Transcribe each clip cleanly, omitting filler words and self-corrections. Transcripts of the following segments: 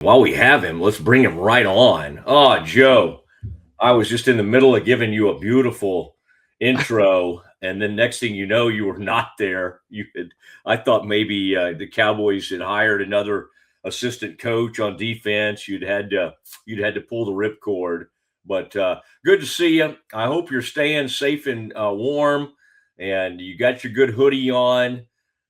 While we have him, let's bring him right on. Oh, Joe, I was just in the middle of giving you a beautiful intro, and then next thing you know, you were not there. I thought maybe the Cowboys had hired another assistant coach on defense. You'd had to pull the ripcord, but good to see you. I hope you're staying safe and warm, and you got your good hoodie on.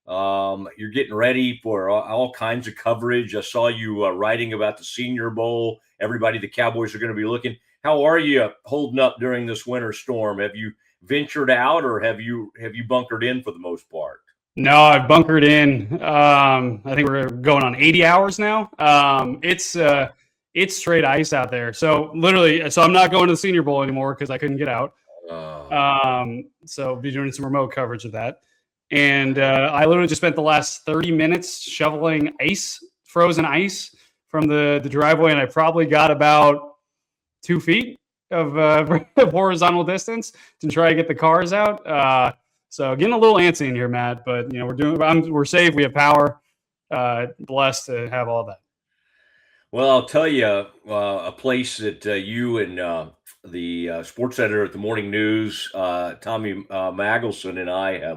You're getting ready for all kinds of coverage. I saw you writing about the Senior Bowl. Everybody, the Cowboys are going to be looking. How are you holding up during this winter storm? Have you ventured out, or have you bunkered in for the most part? No, I've bunkered in. I think we're going on 80 hours now. It's straight ice out there. So I'm not going to the Senior Bowl anymore because I couldn't get out. So I'll be doing some remote coverage of that. And I literally just spent the last 30 minutes shoveling frozen ice from the driveway, and I probably got about 2 feet of horizontal distance to try to get the cars out. So getting a little antsy in here, Matt, but we're safe. We have power. Blessed to have all that. Well, I'll tell you a place that you and the sports editor at the Morning News, Tommy Magelson, and I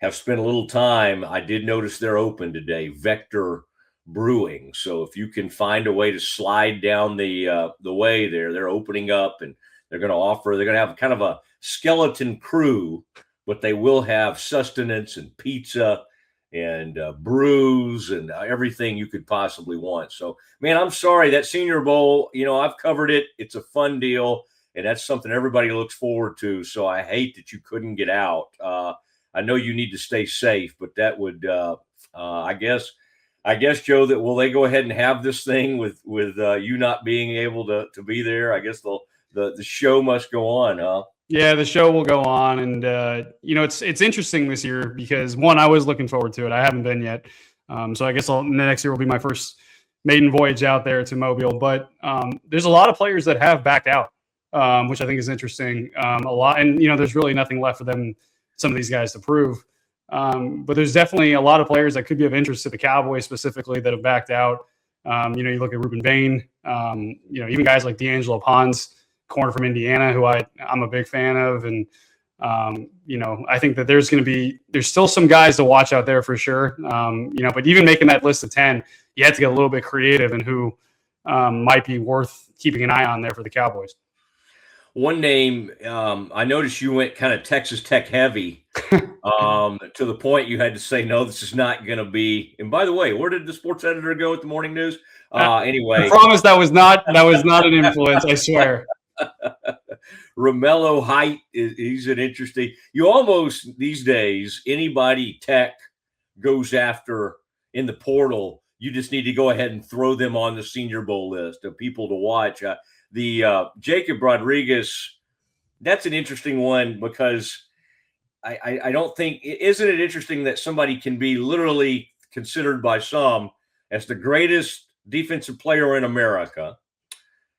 have spent a little time. I did notice they're open today, Vector Brewing. So if you can find a way to slide down the way there, they're opening up, and they're going to have kind of a skeleton crew, but they will have sustenance and pizza and brews and everything you could possibly want. So, man, I'm sorry, that Senior Bowl, I've covered it. It's a fun deal, and that's something everybody looks forward to. So I hate that you couldn't get out. I know you need to stay safe, but that would, I guess, Joe, that will they go ahead and have this thing with you not being able to be there? I guess the show must go on, huh? Yeah, the show will go on, and it's interesting this year because one, I was looking forward to it. I haven't been yet, so I guess next year will be my first maiden voyage out there to Mobile. But there's a lot of players that have backed out, which I think is interesting. A lot, and there's really nothing left for them, some of these guys, to prove. But there's definitely a lot of players that could be of interest to the Cowboys specifically that have backed out. You look at Ruben Bain, even guys like D'Angelo Pons, corner from Indiana, who I'm a big fan of. And, I think that there's still some guys to watch out there for sure. But even making that list of 10, you have to get a little bit creative in who might be worth keeping an eye on there for the Cowboys. One name, I noticed you went kind of Texas Tech heavy to the point you had to say, no, this is not going to be. And by the way, where did the sports editor go at the Morning News? Anyway, I promise that was not an influence. I swear. Romello Hoyt, he's an interesting. You almost these days, anybody Tech goes after in the portal, you just need to go ahead and throw them on the Senior Bowl list of people to watch. The Jacob Rodriguez, that's an interesting one because I don't think, isn't it interesting that somebody can be literally considered by some as the greatest defensive player in America,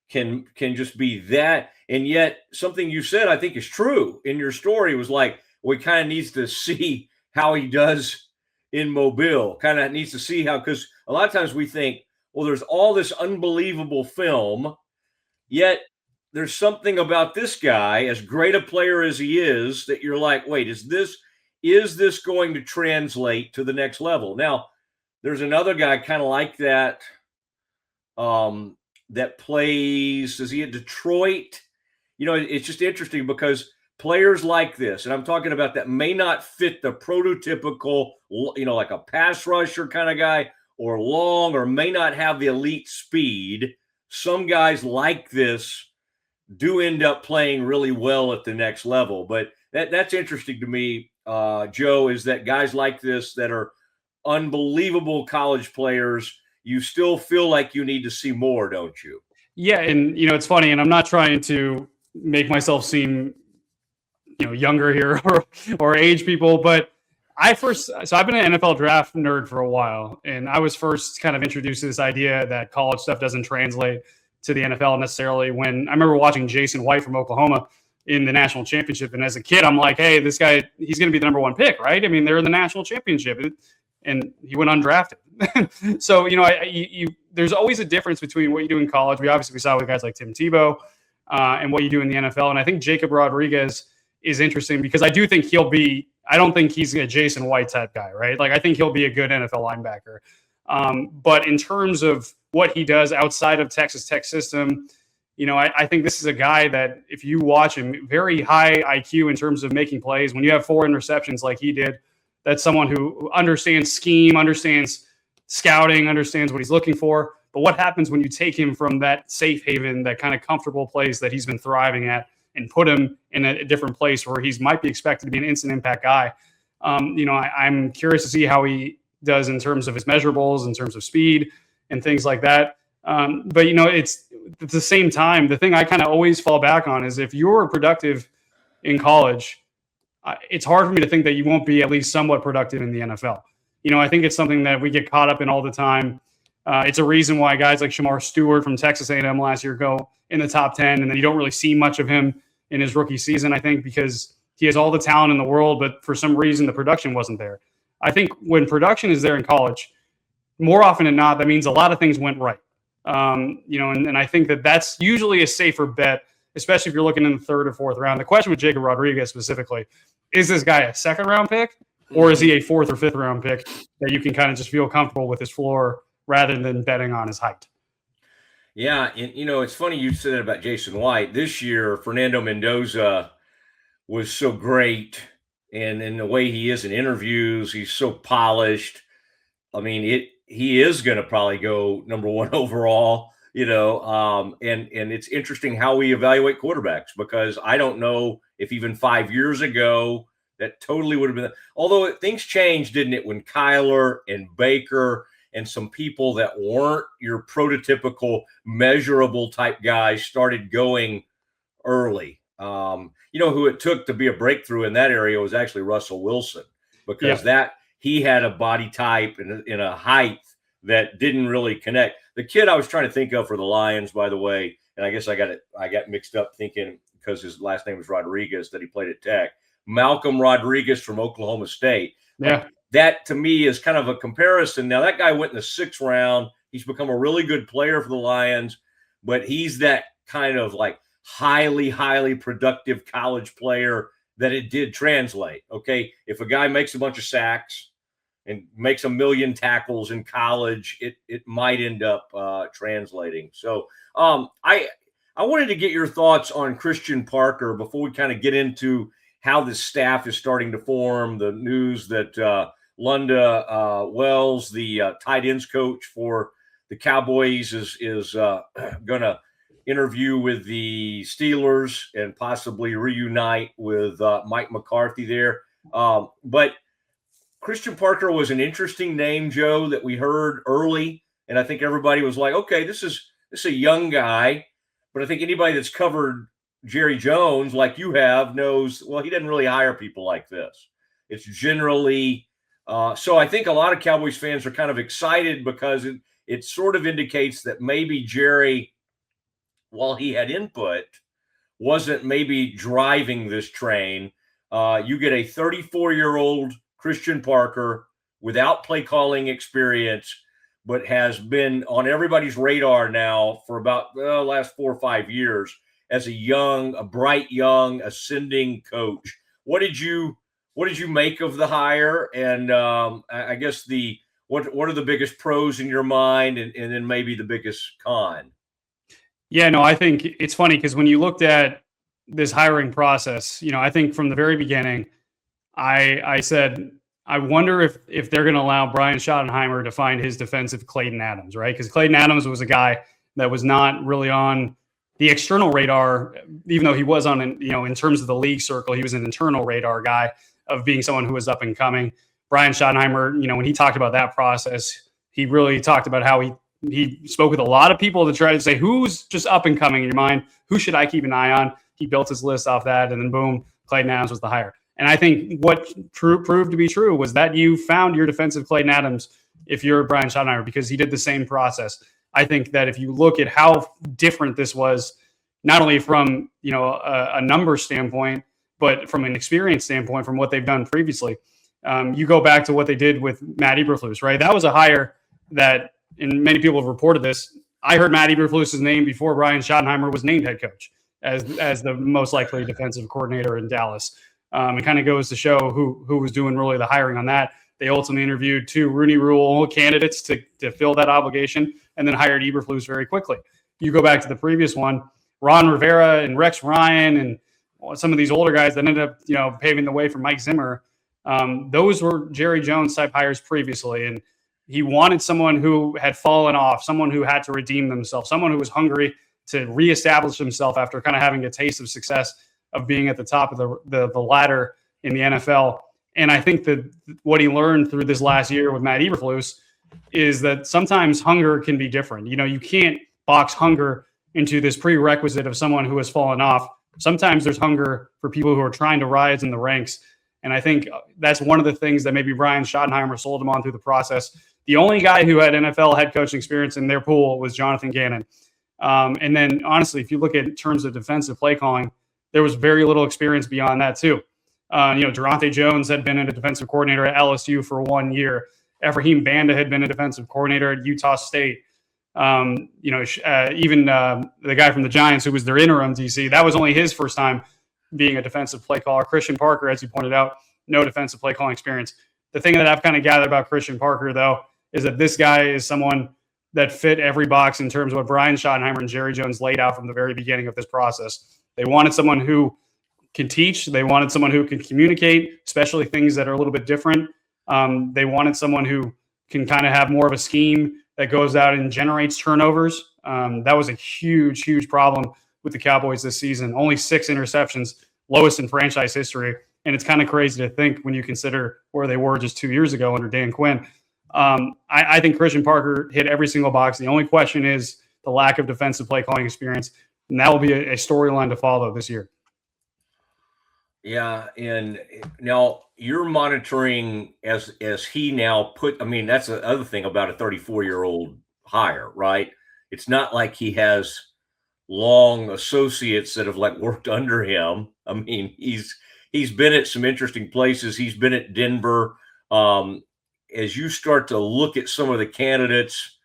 can just be that, and yet something you said I think is true in your story was like, we kind of needs to see how he does in Mobile, kind of needs to see how, because a lot of times we think, well, there's all this unbelievable film, yet there's something about this guy, as great a player as he is, that you're like, wait, is this going to translate to the next level? Now, there's another guy kind of like that, that plays, is he at Detroit? It's just interesting because players like this, and I'm talking about that may not fit the prototypical, like a pass rusher kind of guy or long, or may not have the elite speed. Some guys like this do end up playing really well at the next level. But that's interesting to me, Joe, is that guys like this that are unbelievable college players, you still feel like you need to see more, don't you? Yeah, and it's funny, and I'm not trying to make myself seem younger here or age people, but I've been an NFL draft nerd for a while, and I was first kind of introduced to this idea that college stuff doesn't translate to the NFL necessarily when I remember watching Jason White from Oklahoma in the national championship. And as a kid, I'm like, hey, this guy, he's going to be the number one pick, right? I mean, they're in the national championship. And he went undrafted. So, there's always a difference between what you do in college. We saw with guys like Tim Tebow and what you do in the NFL. And I think Jacob Rodriguez is interesting because I do think I don't think he's a Jason White type guy, right? Like, I think he'll be a good NFL linebacker. But in terms of what he does outside of Texas Tech system, I think this is a guy that if you watch him, very high IQ in terms of making plays. When you have 4 interceptions like he did, that's someone who understands scheme, understands scouting, understands what he's looking for. But what happens when you take him from that safe haven, that kind of comfortable place that he's been thriving at, and put him in a different place where he might be expected to be an instant impact guy? I'm curious to see how he does in terms of his measurables, in terms of speed and things like that. But it's at the same time, the thing I kind of always fall back on is if you're productive in college, it's hard for me to think that you won't be at least somewhat productive in the NFL. I think it's something that we get caught up in all the time. It's a reason why guys like Shamar Stewart from Texas A&M last year go in the top 10, and then you don't really see much of him in his rookie season, I think, because he has all the talent in the world, but for some reason the production wasn't there. I think when production is there in college, more often than not, that means a lot of things went right. And I think that that's usually a safer bet, especially if you're looking in the 3rd or 4th round. The question with Jacob Rodriguez specifically, is this guy a 2nd round pick, or is he a 4th or 5th round pick that you can kind of just feel comfortable with his floor rather than betting on his height? Yeah, and it's funny you said that about Jason White. This year, Fernando Mendoza was so great, and in the way he is in interviews, he's so polished. I mean, he is going to probably go number 1 overall, and it's interesting how we evaluate quarterbacks, because I don't know if even 5 years ago that totally would have been, although things changed, didn't it, when Kyler and Baker and some people that weren't your prototypical measurable type guys started going early. Who it took to be a breakthrough in that area was actually Russell Wilson, because he had a body type and a height that didn't really connect. The kid I was trying to think of for the Lions, by the way, and I guess I got mixed up thinking because his last name was Rodriguez that he played at Tech. Malcolm Rodriguez from Oklahoma State. Yeah. That to me is kind of a comparison. Now that guy went in the 6th round. He's become a really good player for the Lions, but he's that kind of like highly, highly productive college player that it did translate. Okay. If a guy makes a bunch of sacks and makes 1 million tackles in college, it might end up translating. So I wanted to get your thoughts on Christian Parker before we kind of get into how the staff is starting to form. The news that Lunda Wells, the tight ends coach for the Cowboys, is going to interview with the Steelers and possibly reunite with Mike McCarthy there. But Christian Parker was an interesting name, Joe, that we heard early, and I think everybody was like, okay, this is a young guy. But I think anybody that's covered Jerry Jones like you have knows, well, he doesn't really hire people like this. It's generally so I think a lot of Cowboys fans are kind of excited because it sort of indicates that maybe Jerry, while he had input, wasn't maybe driving this train. You get a 34-year-old Christian Parker without play calling experience, but has been on everybody's radar now for about the last 4 or 5 years as a bright young ascending coach. What did you make of the hire? And I guess what are the biggest pros in your mind, and then maybe the biggest con? Yeah, no, I think it's funny because when you looked at this hiring process, I think from the very beginning, I said, I wonder if they're going to allow Brian Schottenheimer to find his defensive Clayton Adams, right? Because Clayton Adams was a guy that was not really on the external radar, even though he was on, in terms of the league circle, he was an internal radar guy of being someone who was up and coming. Brian Schottenheimer, when he talked about that process, he really talked about how he spoke with a lot of people to try to say, who's just up and coming in your mind? Who should I keep an eye on? He built his list off that, and then boom, Clayton Adams was the hire. And I think what proved to be true was that you found your defensive Clayton Adams if you're Brian Schottenheimer, because he did the same process. I think that if you look at how different this was, not only from a number standpoint, but from an experience standpoint, from what they've done previously, you go back to what they did with Matt Eberflus, right? That was a hire that, and many people have reported this, I heard Matt Eberflus's name before Brian Schottenheimer was named head coach as the most likely defensive coordinator in Dallas. It kind of goes to show who was doing really the hiring on that. They ultimately interviewed 2 Rooney Rule candidates to fill that obligation, and then hired Eberflus very quickly. You go back to the previous one, Ron Rivera and Rex Ryan and some of these older guys that ended up, paving the way for Mike Zimmer. Those were Jerry Jones type hires previously, and he wanted someone who had fallen off, someone who had to redeem themselves, someone who was hungry to reestablish himself after kind of having a taste of success of being at the top of the ladder in the NFL. And I think that what he learned through this last year with Matt Eberflus is that sometimes hunger can be different. You can't box hunger into this prerequisite of someone who has fallen off. Sometimes there's hunger for people who are trying to rise in the ranks. And I think that's one of the things that maybe Brian Schottenheimer sold him on through the process. The only guy who had NFL head coaching experience in their pool was Jonathan Gannon. And then, honestly, if you look at in terms of defensive play calling, there was very little experience beyond that, too. Durante Jones had been a defensive coordinator at LSU for 1 year. Ephraim Banda had been a defensive coordinator at Utah State. Even the guy from the Giants who was their interim DC, that was only his first time being a defensive play caller. Christian Parker, as you pointed out, no defensive play calling experience. The thing that I've kind of gathered about Christian Parker, though, is that this guy is someone that fit every box in terms of what Brian Schottenheimer and Jerry Jones laid out from the very beginning of this process. They wanted someone who can teach. They wanted someone who can communicate, especially things that are a little bit different. They wanted someone who can kind of have more of a scheme that goes out and generates turnovers. That was a huge, huge problem with the Cowboys this season. Only 6 interceptions, lowest in franchise history. And it's kind of crazy to think when you consider where they were just 2 years ago under Dan Quinn. I think Christian Parker hit every single box. The only question is the lack of defensive play calling experience. And that will be a storyline to follow this year. Yeah, and now you're monitoring as he now that's the other thing about a 34-year-old hire, right? It's not like he has long associates that have worked under him. I mean, he's been at some interesting places. He's been at Denver. As you start to look at some of the candidates,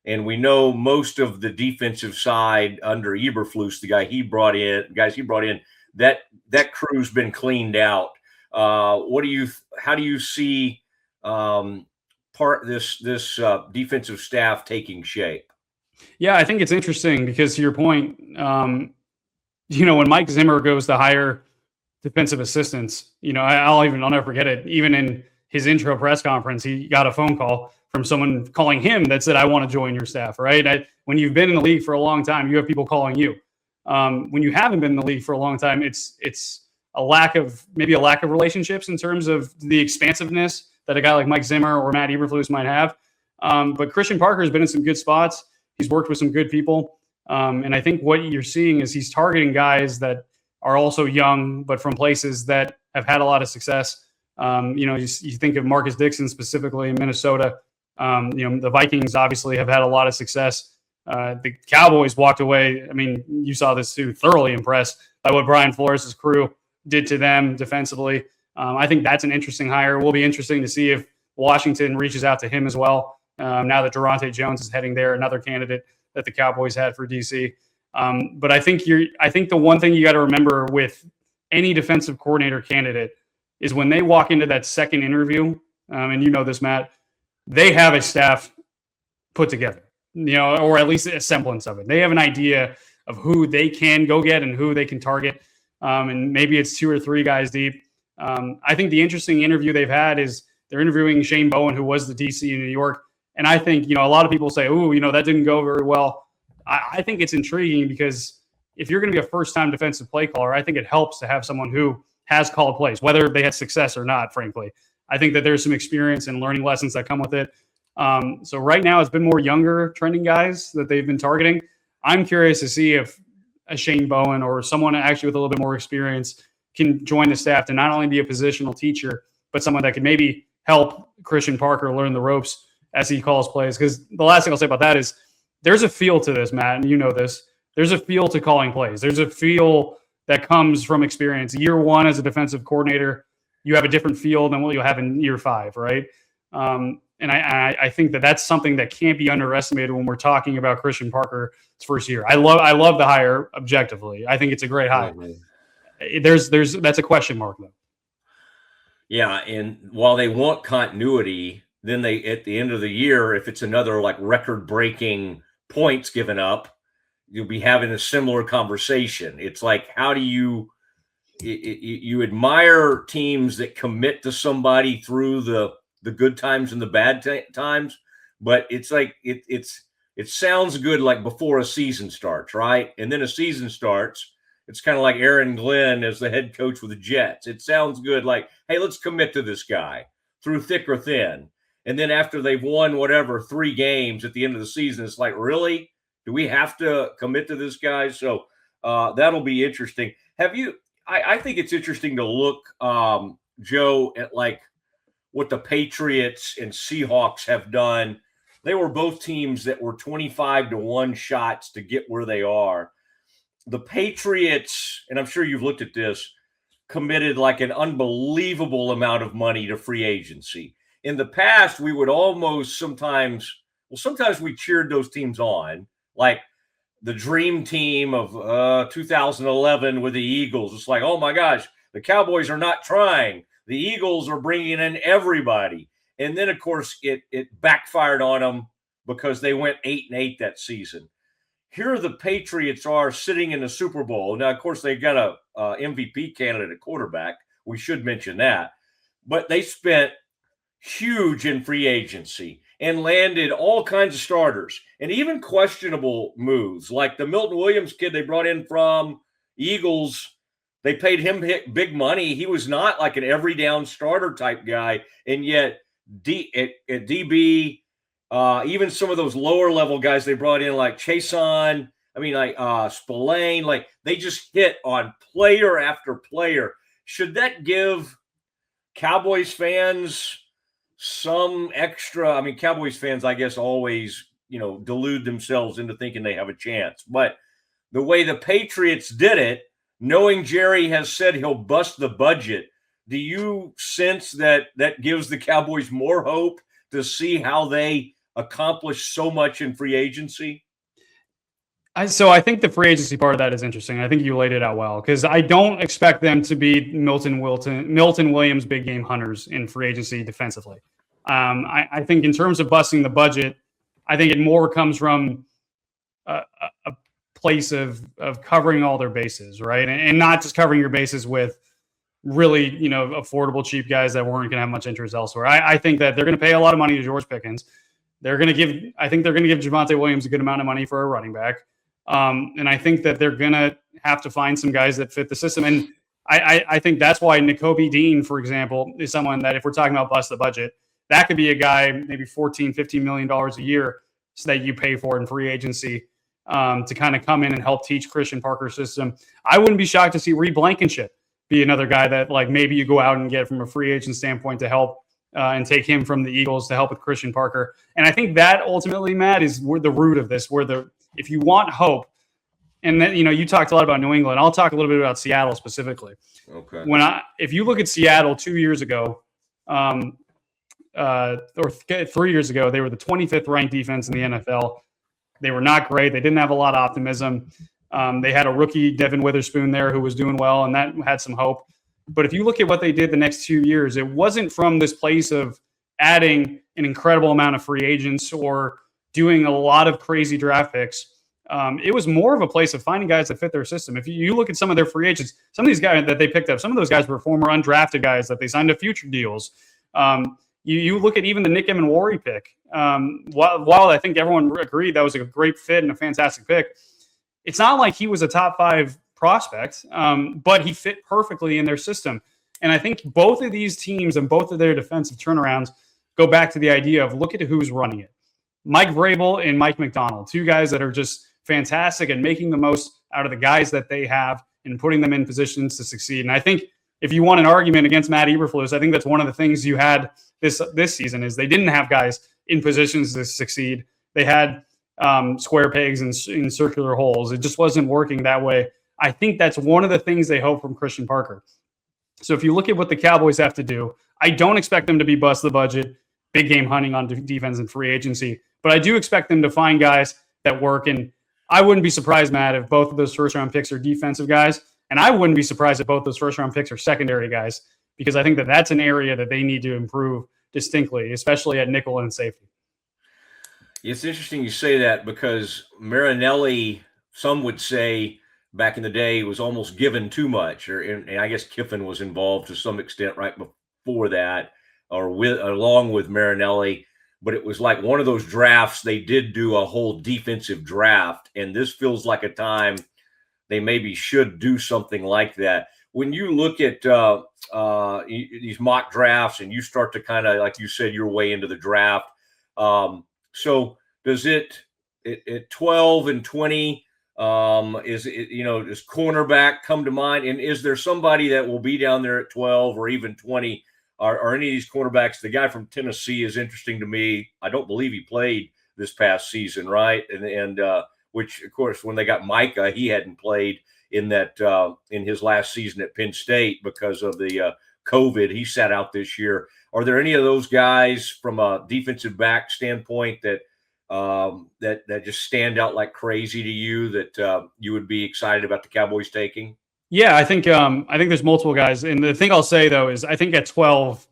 and we know most of the defensive side under Eberflus, the guys he brought in, that crew's been cleaned out. How do you see this defensive staff taking shape? Yeah, I think it's interesting because to your point, when Mike Zimmer goes to hire defensive assistants, I'll never forget it. Even in his intro press conference, he got a phone call from someone calling him that said, "I want to join your staff." Right? When you've been in the league for a long time, you have people calling you. When you haven't been in the league for a long time, it's a lack of relationships in terms of the expansiveness that a guy like Mike Zimmer or Matt Eberflus might have. But Christian Parker has been in some good spots. He's worked with some good people. And I think what you're seeing is he's targeting guys that are also young, but from places that have had a lot of success. You think of Marcus Dixon specifically in Minnesota. The Vikings obviously have had a lot of success. The Cowboys walked away. I mean, you saw this too, thoroughly impressed by what Brian Flores' crew did to them defensively. I think that's an interesting hire. It will be interesting to see if Washington reaches out to him as well. Now that Durante Jones is heading there, another candidate that the Cowboys had for DC. But I think the one thing you got to remember with any defensive coordinator candidate is when they walk into that second interview, and you know this, Matt, they have a staff put together, or at least a semblance of it. They have an idea of who they can go get and who they can target. And maybe it's 2 or 3 guys deep. I think the interesting interview they've had is they're interviewing Shane Bowen, who was the DC in New York. And I think, a lot of people say, that didn't go very well. I think it's intriguing because if you're going to be a first-time defensive play caller, I think it helps to have someone who has called plays, whether they had success or not, frankly. I think that there's some experience and learning lessons that come with it. So right now it's been more younger trending guys that they've been targeting. I'm curious to see if a Shane Bowen or someone actually with a little bit more experience can join the staff to not only be a positional teacher, but someone that could maybe help Christian Parker learn the ropes as he calls plays. Because the last thing I'll say about that is there's a feel to this, Matt, and you know this. There's a feel to calling plays. There's a feel that comes from experience. Year 1 as a defensive coordinator, you have a different feel than what you'll have in year 5, right? And I think that that's something that can't be underestimated when we're talking about Christian Parker's first year. I love the hire objectively. I think it's a great hire. Mm-hmm. That's a question mark though. Yeah, and while they want continuity, then they at the end of the year, if it's another like record-breaking points given up, you'll be having a similar conversation. It's like, how do you admire teams that commit to somebody through the good times and the bad times, but it's like it sounds good like before a season starts, right? And then a season starts. It's kind of like Aaron Glenn as the head coach with the Jets. It sounds good like, hey, let's commit to this guy through thick or thin. And then after they've won whatever 3 games at the end of the season, it's like, really? Do we have to commit to this guy? So that'll be interesting. I think it's interesting to look, Joe, at like what the Patriots and Seahawks have done. They were both teams that were 25-1 shots to get where they are. The Patriots, and I'm sure you've looked at this, committed like an unbelievable amount of money to free agency. In the past, we would almost sometimes we cheered those teams on, like the dream team of 2011 with the Eagles. It's like, oh my gosh, the Cowboys are not trying. The Eagles are bringing in everybody. And then, of course, it backfired on them because they went 8-8 that season. Here the Patriots are sitting in the Super Bowl. Now, of course, they've got a MVP candidate at quarterback. We should mention that. But they spent huge in free agency and landed all kinds of starters and even questionable moves. Like the Milton Williams kid they brought in from Eagles, they paid him big money. He was not like an every down starter type guy. And yet at DB, even some of those lower level guys they brought in, like Chason, Spillane, like they just hit on player after player. Should that give Cowboys fans some extra? I mean, Cowboys fans, I guess, always, delude themselves into thinking they have a chance. But the way the Patriots did it, knowing Jerry has said he'll bust the budget, do you sense that gives the Cowboys more hope to see how they accomplish so much in free agency? So I think the free agency part of that is interesting. I think you laid it out well, because I don't expect them to be Milton Williams big game hunters in free agency defensively. I think in terms of busting the budget, I think it more comes from a place of covering all their bases, right? And not just covering your bases with really, affordable, cheap guys that weren't going to have much interest elsewhere. I think that they're going to pay a lot of money to George Pickens. I think they're going to give Javonte Williams a good amount of money for a running back. And I think that they're going to have to find some guys that fit the system. And I think that's why Nakobe Dean, for example, is someone that if we're talking about bust the budget, that could be a guy maybe $14-15 million a year so that you pay for in free agency to kind of come in and help teach Christian Parker's system. I wouldn't be shocked to see Reed Blankenship be another guy that like maybe you go out and get from a free agent standpoint to help and take him from the Eagles to help with Christian Parker. And I think that ultimately, Matt, is where the root of this, if you want hope, and then, you talked a lot about New England. I'll talk a little bit about Seattle specifically. Okay. If you look at Seattle 2 years ago, or 3 years ago, they were the 25th ranked defense in the NFL. They were not great. They didn't have a lot of optimism. They had a rookie, Devin Witherspoon, there who was doing well, and that had some hope. But if you look at what they did the next 2 years, it wasn't from this place of adding an incredible amount of free agents or doing a lot of crazy draft picks. It was more of a place of finding guys that fit their system. If you look at some of their free agents, some of these guys that they picked up, some of those guys were former undrafted guys that they signed to future deals. You look at even the Nick Emenwari pick. While I think everyone agreed that was a great fit and a fantastic pick, it's not like he was a top 5 prospect, but he fit perfectly in their system. And I think both of these teams and both of their defensive turnarounds go back to the idea of look at who's running it. Mike Vrabel and Mike McDonald, 2 guys that are just fantastic and making the most out of the guys that they have and putting them in positions to succeed. And I think if you want an argument against Matt Eberflus, I think that's one of the things you had this season is they didn't have guys in positions to succeed. They had square pegs in circular holes. It just wasn't working that way. I think that's one of the things they hope from Christian Parker. So if you look at what the Cowboys have to do, I don't expect them to be bust the budget. big game hunting on defense and free agency. But I do expect them to find guys that work. And I wouldn't be surprised, Matt, if both of those first-round picks are defensive guys. And I wouldn't be surprised if both those first-round picks are secondary guys, because I think that that's an area that they need to improve distinctly, especially at nickel and safety. It's interesting you say that, because Marinelli, some would say back in the day, was almost given too much, and I guess Kiffin was involved to some extent right before that, or along with Marinelli. But it was like one of those drafts, they did do a whole defensive draft, and this feels like a time they maybe should do something like that. When you look at these mock drafts and you start to kind of, like you said, your way into the draft, so does it at 12 and 20, does cornerback come to mind? And is there somebody that will be down there at 12 or even 20? Are any of these cornerbacks? The guy from Tennessee is interesting to me. I don't believe he played this past season, right? And which, of course, when they got Micah, he hadn't played in his last season at Penn State because of the COVID. He sat out this year. Are there any of those guys from a defensive back standpoint that just stand out like crazy to you that you would be excited about the Cowboys taking? Yeah, I think there's multiple guys. And the thing I'll say, though, is I think at 12,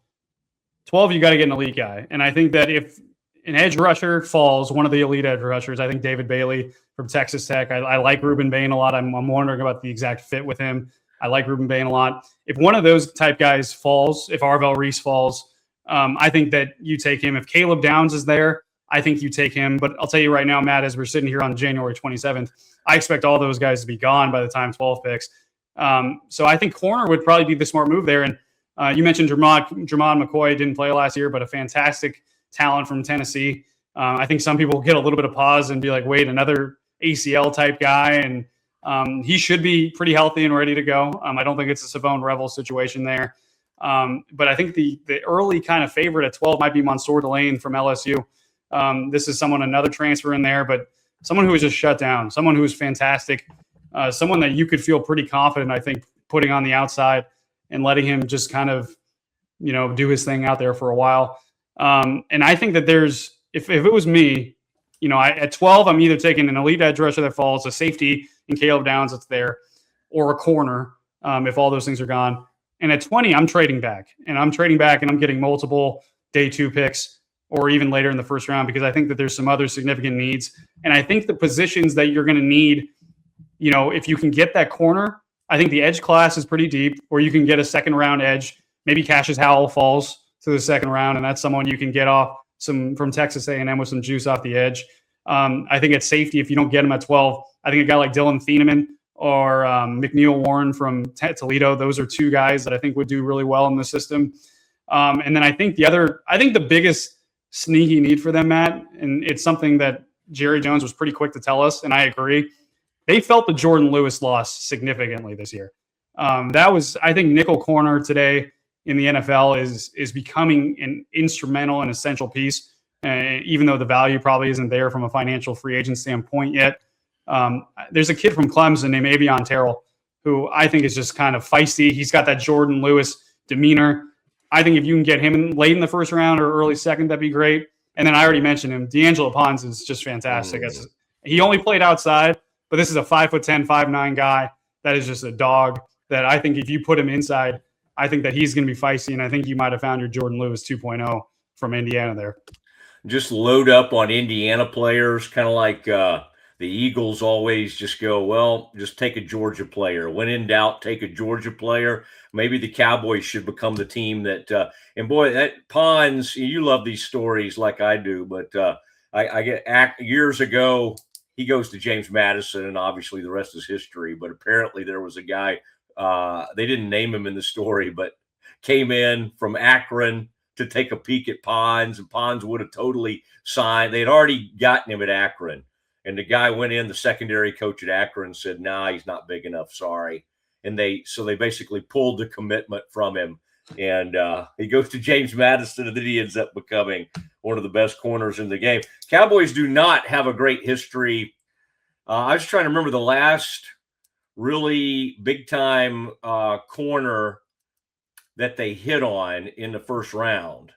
you got to get an elite guy. And I think that if an edge rusher falls, one of the elite edge rushers, I think David Bailey from Texas Tech. I like Ruben Bain a lot. I'm wondering about the exact fit with him. I like Ruben Bain a lot. If one of those type guys falls, if Arvell Reese falls, I think that you take him. If Caleb Downs is there, I think you take him. But I'll tell you right now, Matt, as we're sitting here on January 27th, I expect all those guys to be gone by the time 12 picks. So I think corner would probably be the smart move there. And you mentioned Jermon McCoy didn't play last year, but a fantastic talent from Tennessee. I think some people get a little bit of pause and be like, wait, another ACL type guy. And he should be pretty healthy and ready to go. I don't think it's a Savone Revel situation there. But I think the early kind of favorite at 12 might be Mansour Delane from LSU. This is another transfer in there, but someone who was just shut down, someone who was fantastic, someone that you could feel pretty confident, I think, putting on the outside and letting him just kind of, do his thing out there for a while. And I think that if it was me, at 12, I'm either taking an elite edge rusher that falls, a safety in Caleb Downs that's there, or a corner if all those things are gone. And at 20, I'm trading back. And I'm getting multiple day 2 picks or even later in the first round, because I think that there's some other significant needs. And I think the positions that you're going to need, if you can get that corner, I think the edge class is pretty deep, or you can get a second round edge. Maybe Cassius Howell falls to the second round, and that's someone you can get off from Texas A&M with some juice off the edge. I think at safety, if you don't get him at 12, I think a guy like Dylan Thieneman or McNeil Warren from Toledo, those are two guys that I think would do really well in the system. And then I think the biggest sneaky need for them, Matt, and it's something that Jerry Jones was pretty quick to tell us, and I agree. They felt the Jordan Lewis loss significantly this year. I think nickel corner today in the NFL is becoming an instrumental and essential piece, even though the value probably isn't there from a financial free agent standpoint yet. There's a kid from Clemson named Avion Terrell, who I think is just kind of feisty. He's got that Jordan Lewis demeanor. I think if you can get him late in the first round or early second, that'd be great. And then I already mentioned him. D'Angelo Pons is just fantastic. He only played outside, but this is a 5'10", 5'9" guy that is just a dog that I think if you put him inside, I think that he's going to be feisty, and I think you might have found your Jordan Lewis 2.0 from Indiana there. Just load up on Indiana players, kind of like the Eagles always just go, well, just take a Georgia player. When in doubt, take a Georgia player. Maybe the Cowboys should become the team that and boy, that Pons, you love these stories like I do, but I get years ago, he goes to James Madison, and obviously the rest is history. But apparently there was a guy, they didn't name him in the story, but came in from Akron to take a peek at Pons, and Pons would have totally signed. They had already gotten him at Akron, and the guy went in, the secondary coach at Akron said, nah, he's not big enough, sorry. And they basically pulled the commitment from him, and he goes to James Madison, and then he ends up becoming one of the best corners in the game. Cowboys do not have a great history. I was trying to remember the last really big-time corner that they hit on in the first round.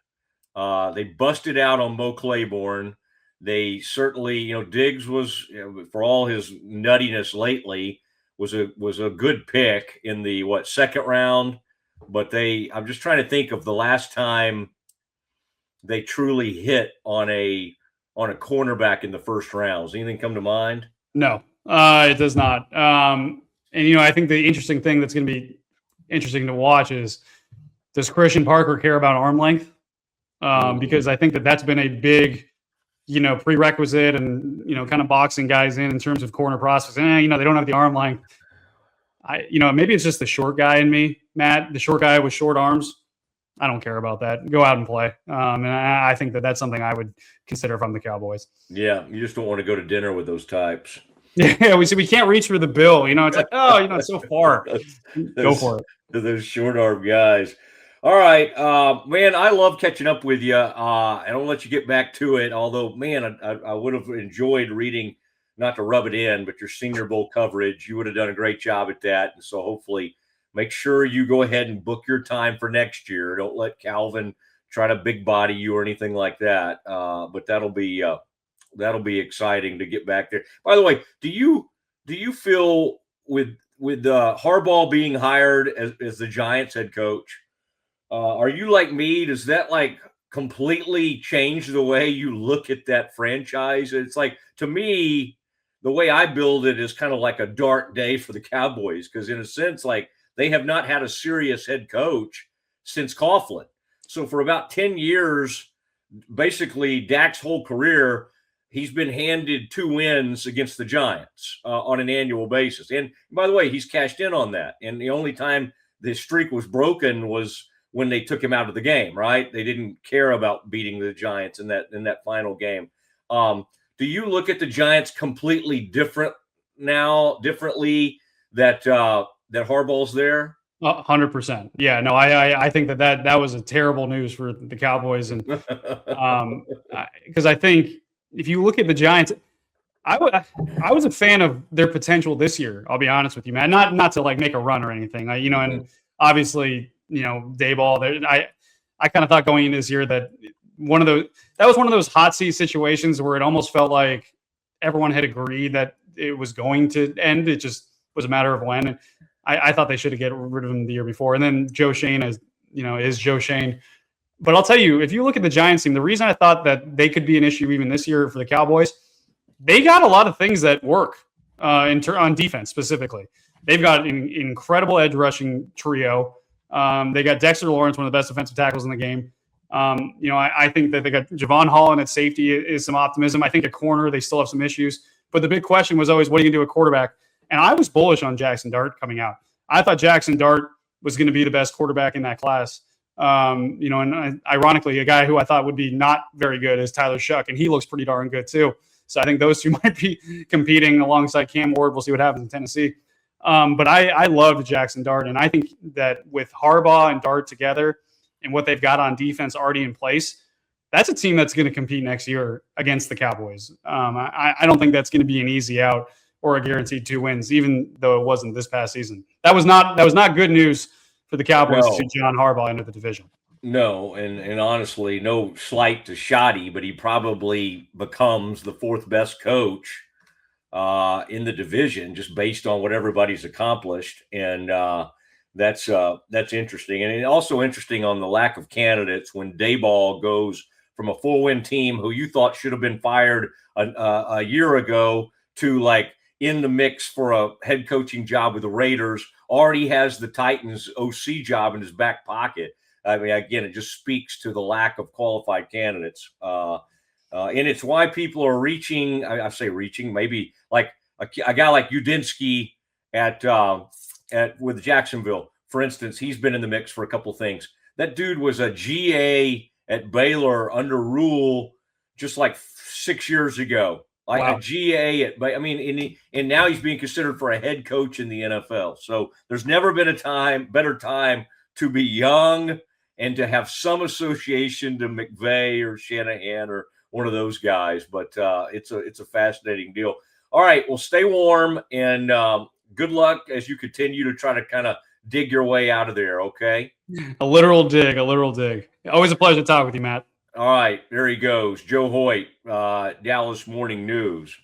They busted out on Mo Claiborne. They certainly, Diggs was, for all his nuttiness lately, was a good pick in the second round. But I'm just trying to think of the last time they truly hit on a cornerback in the first round. Does anything come to mind? No, it does not. And I think the interesting thing that's going to be interesting to watch is, does Christian Parker care about arm length? Because I think that's been a big, prerequisite and, kind of boxing guys in terms of corner process. And, they don't have the arm length. Maybe it's just the short guy in me, Matt, the short guy with short arms. I don't care about that. Go out and play. And I think that's something I would consider if I'm the Cowboys. Yeah, you just don't want to go to dinner with those types. Yeah, we can't reach for the bill. It's like, it's so far. Go for it. Those short arm guys. All right, man, I love catching up with you. I don't let you get back to it. Although, man, I would have enjoyed reading, not to rub it in, but your Senior Bowl coverage. You would have done a great job at that. And so hopefully make sure you go ahead and book your time for next year. Don't let Calvin try to big body you or anything like that. But that'll be exciting to get back there. By the way, do you feel with Harbaugh being hired as the Giants head coach, are you like me? Does that completely change the way you look at that franchise? It's like, to me, the way I build it is kind of like a dark day for the Cowboys, because in a sense, they have not had a serious head coach since Coughlin. So for about 10 years, basically Dak's whole career, he's been handed 2 wins against the Giants on an annual basis. And by the way, he's cashed in on that. And the only time the streak was broken was when they took him out of the game, right? They didn't care about beating the Giants in that final game. Do you look at the Giants completely differently that Harbaugh's there? 100%. Yeah, no, I think that was a terrible news for the Cowboys. And because I think if you look at the Giants, I was a fan of their potential this year. I'll be honest with you, man. Not to make a run or anything. And obviously, Dayball. I kind of thought going into this year that was one of those hot seat situations where it almost felt like everyone had agreed that it was going to end. It just was a matter of when. And I thought they should have get rid of him the year before. And then Joe Shane is Joe Shane. But I'll tell you, if you look at the Giants team, the reason I thought that they could be an issue even this year for the Cowboys, they got a lot of things that work on defense specifically. They've got an incredible edge rushing trio. They got Dexter Lawrence, one of the best defensive tackles in the game. I think that they got Javon Holland at safety is some optimism. I think at corner, they still have some issues. But the big question was always, what are you going to do at quarterback? And I was bullish on Jackson Dart coming out. I thought Jackson Dart was going to be the best quarterback in that class. And ironically, a guy who I thought would be not very good is Tyler Shuck, and he looks pretty darn good too. So I think those two might be competing alongside Cam Ward. We'll see what happens in Tennessee. But I loved Jackson Dart, and I think that with Harbaugh and Dart together and what they've got on defense already in place, that's a team that's going to compete next year against the Cowboys. I don't think that's going to be an easy out or a guaranteed 2 wins, even though it wasn't this past season. That was not good news for the Cowboys to see John Harbaugh into the division. No, and honestly, no slight to Shoddy, but he probably becomes the 4th best coach in the division just based on what everybody's accomplished. And that's interesting. And also interesting on the lack of candidates when Dayball goes from a 4-win team who you thought should have been fired a year ago to in the mix for a head coaching job with the Raiders, already has the Titans OC job in his back pocket. I mean, again, it just speaks to the lack of qualified candidates. And it's why people are reaching, I say reaching, maybe like a guy like Udinsky with Jacksonville, for instance. He's been in the mix for a couple of things. That dude was a GA at Baylor under Rule just 6 years ago. Wow. A GA and now he's being considered for a head coach in the NFL. So there's never been a better time to be young and to have some association to McVay or Shanahan or one of those guys. But it's a fascinating deal. All right, well, stay warm and good luck as you continue to try to kind of dig your way out of there. Okay. A literal dig. Always a pleasure to talk with you, Matt. All right, there he goes. Joe Hoyt, Dallas Morning News.